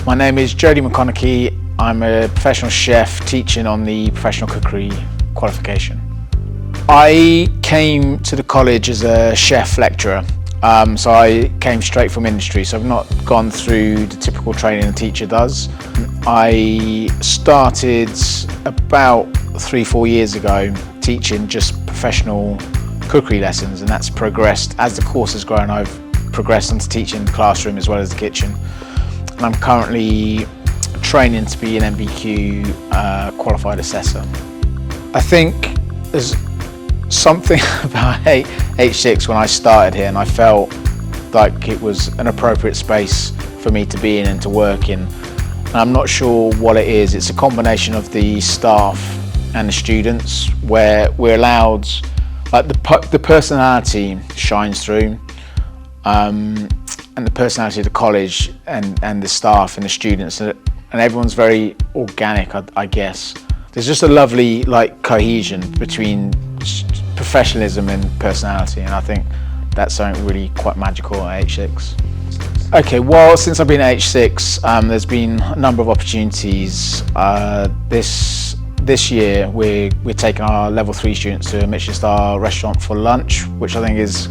My name is Jody Mcconnachie. I'm a professional chef teaching on the professional cookery qualification. I came to the college as a chef lecturer, so I came straight from industry, so I've not gone through the typical training a teacher does. I started about 3-4 years ago teaching just professional cookery lessons, and that's progressed. As the course has grown, I've progressed into teaching the classroom as well as the kitchen. And I'm currently training to be an MBQ qualified assessor. I think there's something about H6 when I started here, and I felt like it was an appropriate space for me to be in and to work in. And I'm not sure what it is. It's a combination of the staff and the students, where we're allowed, like the personality shines through, and the personality of the college and the staff and the students, and everyone's very organic, I guess. There's just a lovely cohesion between professionalism and personality, and I think that's something really quite magical at H6. Okay, well, since I've been at H6, there's been a number of opportunities. This year we're taking our level 3 students to a Michelin star restaurant for lunch, which I think is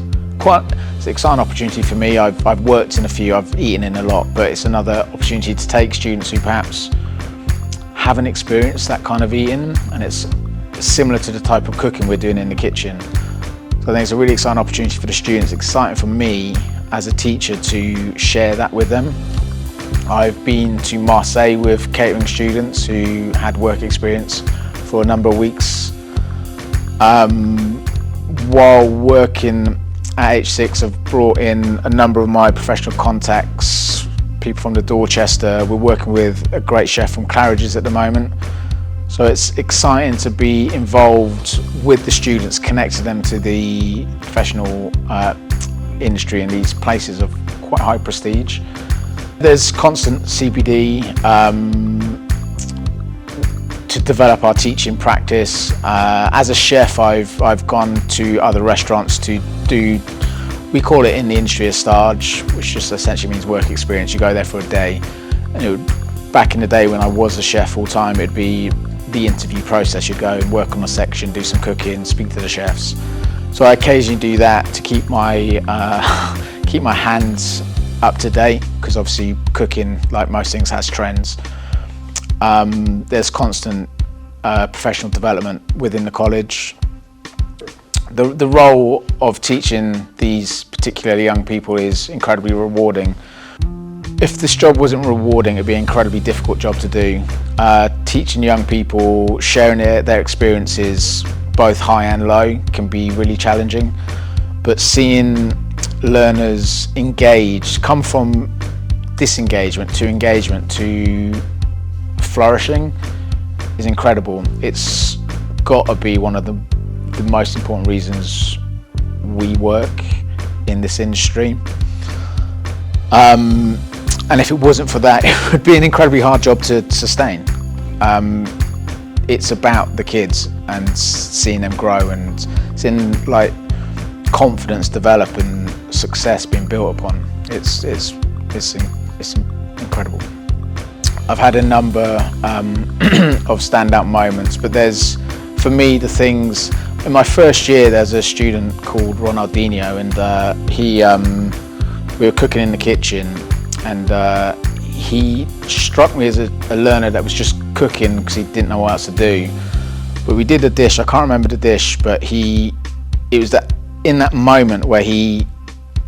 it's an exciting opportunity for me. I've worked in a few, I've eaten in a lot, but it's another opportunity to take students who perhaps haven't experienced that kind of eating, and it's similar to the type of cooking we're doing in the kitchen. So I think it's a really exciting opportunity for the students, exciting for me as a teacher to share that with them. I've been to Marseille with catering students who had work experience for a number of weeks. While working at H6, I've brought in a number of my professional contacts, people from the Dorchester. We're working with a great chef from Claridge's at the moment. So it's exciting to be involved with the students, connecting them to the professional industry in these places of quite high prestige. There's constant CPD to develop our teaching practice. As a chef, I've gone to other restaurants to do, we call it in the industry a stage, which just essentially means work experience. You go there for a day. And back in the day when I was a chef full time, it'd be the interview process. You'd go and work on a section, do some cooking, speak to the chefs. So I occasionally do that to keep my keep my hands up to date, because obviously cooking, like most things, has trends. There's constant professional development within the college. The role of teaching these particularly young people is incredibly rewarding. If this job wasn't rewarding, it'd be an incredibly difficult job to do. Teaching young people, sharing their experiences, both high and low, can be really challenging. But seeing learners engaged, come from disengagement to flourishing, is incredible. It's got to be one of the most important reasons we work in this industry. And if it wasn't for that, it would be an incredibly hard job to sustain. It's about the kids and seeing them grow and seeing confidence develop and success being built upon. It's incredible. I've had a number of standout moments, but there's, for me, the things. In my first year, there's a student called Ronaldinho, and we were cooking in the kitchen, and he struck me as a learner that was just cooking because he didn't know what else to do. But we did a dish, I can't remember the dish, but it was in that moment where he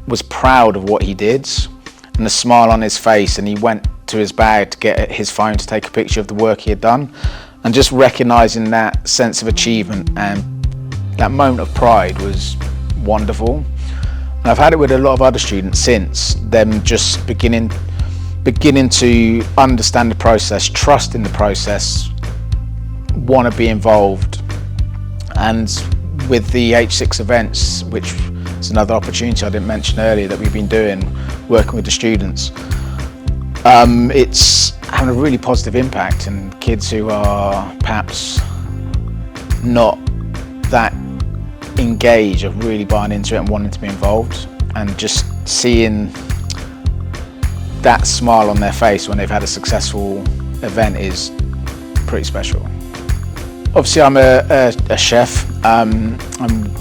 was proud of what he did, and the smile on his face, and he went to his bag to get his phone to take a picture of the work he had done, and just recognizing that sense of achievement and that moment of pride was wonderful. And I've had it with a lot of other students since, them just beginning to understand the process, trust in the process, want to be involved. And with the H6 events, which is another opportunity I didn't mention earlier that we've been doing, working with the students, it's having a really positive impact, and kids who are perhaps not that engaged are really buying into it and wanting to be involved, and just seeing that smile on their face when they've had a successful event is pretty special. Obviously I'm a chef, and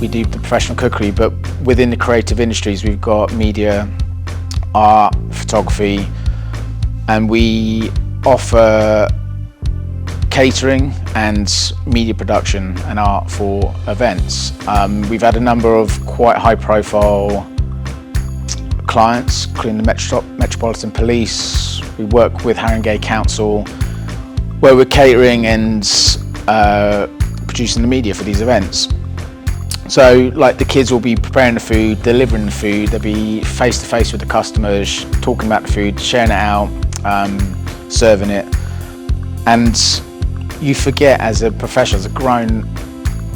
we do the professional cookery, but within the creative industries we've got media, art, photography, and we offer catering and media production and art for events. We've had a number of quite high profile clients, including the Metropolitan Police. We work with Haringey Council, where we're catering and producing the media for these events. So like the kids will be preparing the food, delivering the food, they'll be face to face with the customers, talking about the food, sharing it out, serving it. And you forget as a professional, as a grown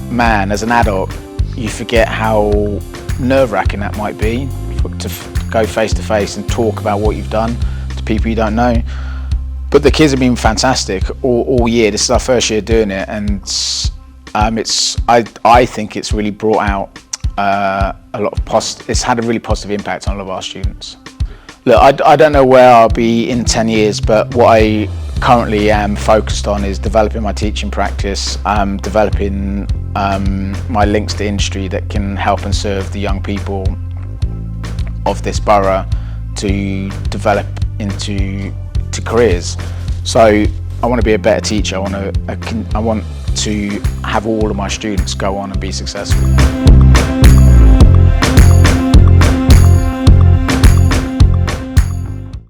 man, as an adult, you forget how nerve-wracking that might be to go face to face and talk about what you've done to people you don't know. But the kids have been fantastic all year. This is our first year doing it, and I think it's really brought out a lot of it's had a really positive impact on a lot of our students. Look, I don't know where I'll be in 10 years, but what I currently am focused on is developing my teaching practice, developing my links to industry that can help and serve the young people of this borough to develop into careers. So I want to be a better teacher. I want to have all of my students go on and be successful.